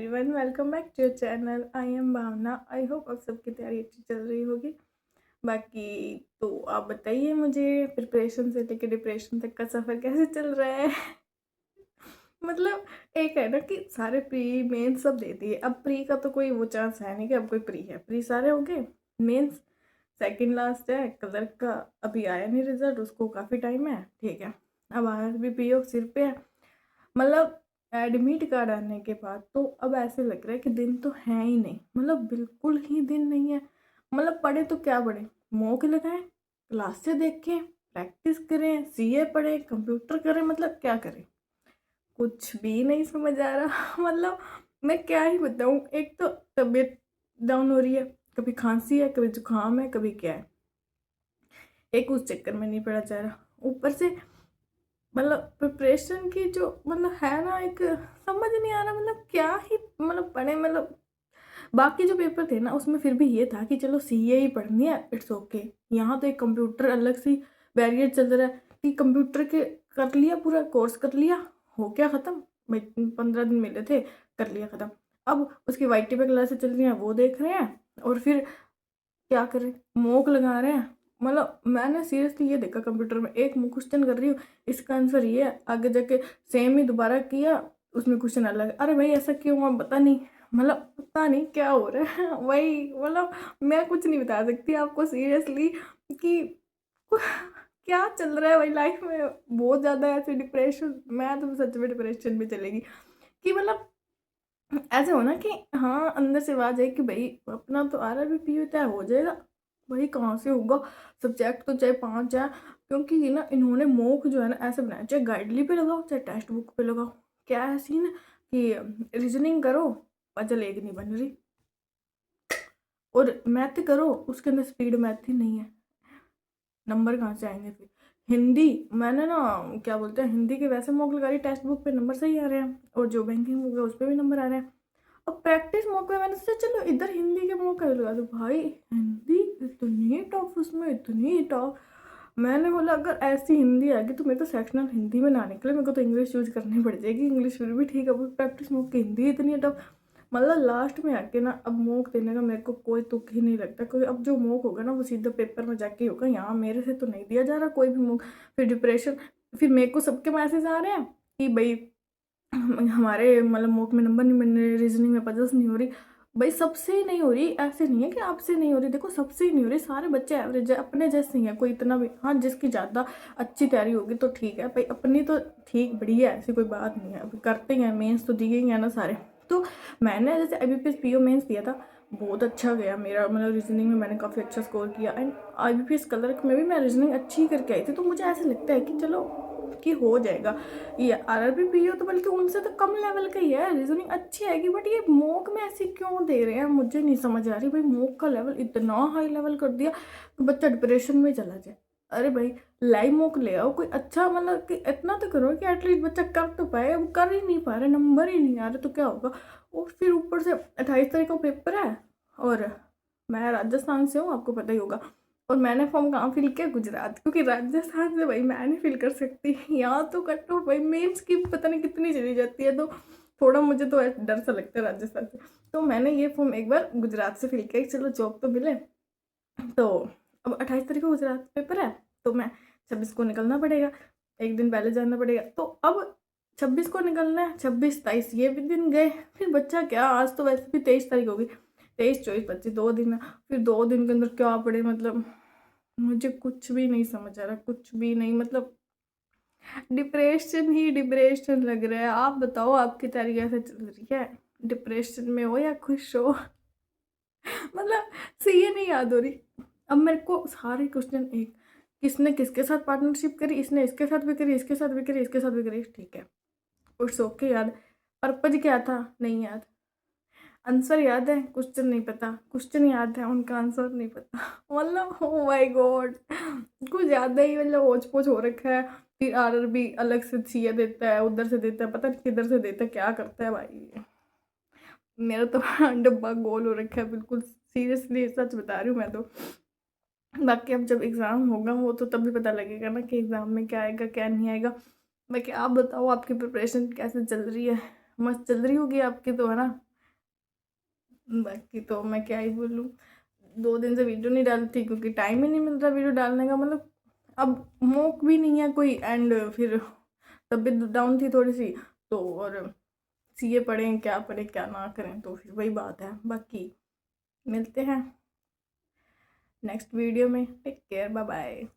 Everyone, welcome back to your channel. I am Bhavna. I hope आप सबकी तैयारी अच्छी चल रही होगी। बाकी तो आप बताइए मुझे, प्रिपरेशन से लेकर डिप्रेशन तक का सफ़र कैसे चल रहा है। मतलब एक है ना कि सारे प्री मेन सब दे दिए, अब प्री का तो कोई वो चांस है नहीं कि अब कोई प्री है। प्री सारे हो गए, मेंस सेकंड लास्ट है, क्लर्क का अभी आया नहीं रिजल्ट, उसको काफ़ी टाइम है, ठीक है। अब आर भी पी ओ सिर पे है। मतलब एडमिट कार्ड आने के बाद तो अब ऐसे लग रहा है कि दिन तो है ही नहीं, मतलब बिल्कुल ही दिन नहीं है। मतलब पढ़े तो क्या पढ़े, मॉक लगाएं, क्लास से देखें, प्रैक्टिस करें, सीए पढ़े, कंप्यूटर करें, मतलब क्या करें, कुछ भी नहीं समझ आ रहा। मतलब मैं क्या ही बताऊँ। एक तो तबीयत डाउन हो रही है, कभी खांसी है, कभी जुकाम है, कभी क्या है, एक उस चक्कर में नहीं पड़ा जा रहा। ऊपर से मतलब प्रिपरेशन की जो मतलब है ना, एक समझ नहीं आ रहा मतलब क्या ही मतलब पढ़े। मतलब बाकी जो पेपर थे ना उसमें फिर भी ये था कि चलो सीए ही पढ़नी है, इट्स ओके। यहाँ तो एक कंप्यूटर अलग सी बैरियर चल रहा है कि कंप्यूटर के कर लिया, पूरा कोर्स कर लिया, हो गया ख़त्म। भाई 15 दिन मिले थे, कर लिया ख़त्म। अब उसकी वाईटी पे क्लासेस चल रही हैं, वो देख रहे हैं, और फिर क्या करें, मॉक लगा रहे हैं। मतलब मैंने सीरियसली ये देखा, कंप्यूटर में एक क्वेश्चन कर रही हूँ, इसका आंसर ये है, आगे जाके सेम ही दोबारा किया, उसमें क्वेश्चन अलग है। अरे भाई ऐसा क्यों हुआ पता नहीं, मतलब पता नहीं क्या हो रहा है। वही मतलब मैं कुछ नहीं बता सकती आपको सीरियसली कि क्या चल रहा है भाई लाइफ में। बहुत ज़्यादा ऐसे डिप्रेशन, मैं तो सच में डिप्रेशन में चलेगी कि मतलब ऐसे हो ना कि हाँ अंदर से आवाज है कि भाई अपना तो आ रहा भी पी तय हो जाएगा। भाई कहाँ से होगा, सब्जेक्ट तो चाहे 5 है, क्योंकि ये ना इन्होंने मॉक जो है ना ऐसे बनाया, चाहे गाइडली पे लगाओ चाहे टेक्स्ट बुक पे लगाओ। क्या है सीन कि रीजनिंग करो, पजल एक नहीं बन रही, और मैथ करो उसके अंदर स्पीड मैथ ही नहीं है, नंबर कहाँ से आएंगे फिर। हिंदी मैंने ना क्या बोलते हैं, हिंदी के वैसे मॉक लगा रही, टेक्स्ट बुक पे नंबर सही आ रहे हैं, और जो बैंकिंग हो गया उस पर भी नंबर आ रहे हैं। अब प्रैक्टिस मॉक में मैंने सोचा चलो इधर हिंदी के मॉक लगा दो। भाई हिंदी इतनी टफ, उसमें इतनी टफ। मैंने बोला अगर ऐसी हिंदी आएगी तो मेरे तो सेक्शनल हिंदी में ना निकले, मेरे को तो इंग्लिश यूज करनी पड़ जाएगी। इंग्लिश फिर भी ठीक है, प्रैक्टिस मॉक की हिंदी इतनी टफ। मतलब लास्ट में आके ना अब मॉक देने का मेरे को कोई तुक ही नहीं लगता, क्योंकि अब जो मॉक होगा ना वो सीधा पेपर में जाके ही होगा, यहाँ मेरे से तो नहीं दिया जा रहा कोई भी मॉक। फिर डिप्रेशन, फिर मेरे को सबके मैसेज आ रहे हैं कि भाई हमारे मतलब मॉक में नंबर नहीं मिल रहे, रीजनिंग में पजल्स नहीं हो रही। भाई सबसे ही नहीं हो रही, ऐसे नहीं है कि आपसे नहीं हो रही, देखो सबसे ही नहीं हो रही, सारे बच्चे एवरेज है, अपने जैसे ही है, कोई इतना भी। हाँ जिसकी ज़्यादा अच्छी तैयारी होगी तो ठीक है भाई, अपनी तो ठीक बढ़िया है, ऐसी कोई बात नहीं है। अभी करते हैं, मेंस तो दी गई है ना सारे। तो मैंने जैसे IBPS PO मेंस दिया था, बहुत अच्छा गया मेरा, मतलब रीजनिंग में मैंने काफ़ी अच्छा स्कोर किया, एंड IBPS क्लर्क में भी मैं रीजनिंग अच्छी करके आई थी। तो मुझे ऐसा लगता है कि चलो कि हो जाएगा। ये RRB PO तो बल्कि उनसे तो कम लेवल का ही है, रीजनिंग अच्छी आएगी, बट ये मॉक में ऐसी क्यों दे रहे हैं मुझे नहीं समझ आ रही। भाई मॉक का लेवल इतना हाई लेवल कर दिया कि बच्चा डिप्रेशन में चला जाए। अरे भाई लाइव मॉक ले आओ कोई अच्छा, मतलब कि इतना तो करो कि एटलीस्ट बच्चा कर तो पाए, वो कर ही नहीं पा रहे, नंबर ही नहीं आ रहे, तो क्या होगा। और फिर ऊपर से 28 तारीख का पेपर है, और मैं राजस्थान से हूँ, आपको पता ही होगा। और मैंने फॉर्म कहाँ फिल किया, गुजरात, क्योंकि राजस्थान से भाई मैं नहीं फिल कर सकती। यहाँ तो कट ऑफ भाई मेंस की पता नहीं कितनी चली जाती है, तो थोड़ा मुझे तो डर सा लगता है राजस्थान से। तो मैंने ये फॉर्म एक बार गुजरात से फिल किया, चलो जॉब तो मिले। तो अब 28 तारीख को गुजरात पेपर है, तो मैं 26 को निकलना पड़ेगा, एक दिन पहले जाना पड़ेगा। तो अब 26 को निकलना है, 26 27 ये भी दिन गए, फिर बच्चा क्या, आज तो वैसे भी 23 तारीख होगी, 23 24 25 2 दिन है। फिर 2 दिन के अंदर क्या पड़े, मतलब मुझे कुछ भी नहीं समझ आ रहा, कुछ भी नहीं। मतलब डिप्रेशन ही डिप्रेशन लग रहा है। आप बताओ आपकी तैयारी कैसे चल रही है, डिप्रेशन में हो या खुश हो। मतलब सीए नहीं याद हो रही। अब मेरे को सारे क्वेश्चन एक, किसने किसके साथ पार्टनरशिप करी, इसने इसके साथ भी करी, इसके साथ भी करी, इसके साथ भी करी, ठीक है उट्स ओके याद। पर्पज क्या था नहीं याद, आंसर याद है क्वेश्चन नहीं पता, क्वेश्चन याद है उनका आंसर नहीं पता। मतलब ओ माय गॉड, कुछ ज़्यादा ही मतलब होच पोच हो रखा है। फिर RRB अलग से सीए देता है, उधर से देता है, पता नहीं किधर से देता है, क्या करता है भाई। मेरा तो डब्बा गोल हो रखा है बिल्कुल, सीरियसली सच बता रही हूँ मैं तो। बाकी अब जब एग्ज़ाम होगा वो तो तभी पता लगेगा ना कि एग्ज़ाम में क्या आएगा क्या नहीं आएगा। बाकी आप बताओ आपकी प्रिपरेशन कैसे चल रही है, मस्त चल रही होगी आपकी तो, है ना। बाकी तो मैं क्या ही बोलूँ, 2 दिन से वीडियो नहीं डाली थी क्योंकि टाइम ही नहीं मिल रहा वीडियो डालने का, मतलब अब मौक भी नहीं है कोई, एंड फिर तबीयत डाउन थी थोड़ी सी, तो और सीए पढ़ें क्या ना करें, तो फिर वही बात है। बाकी मिलते हैं नेक्स्ट वीडियो में, टेक केयर, बाय बाय।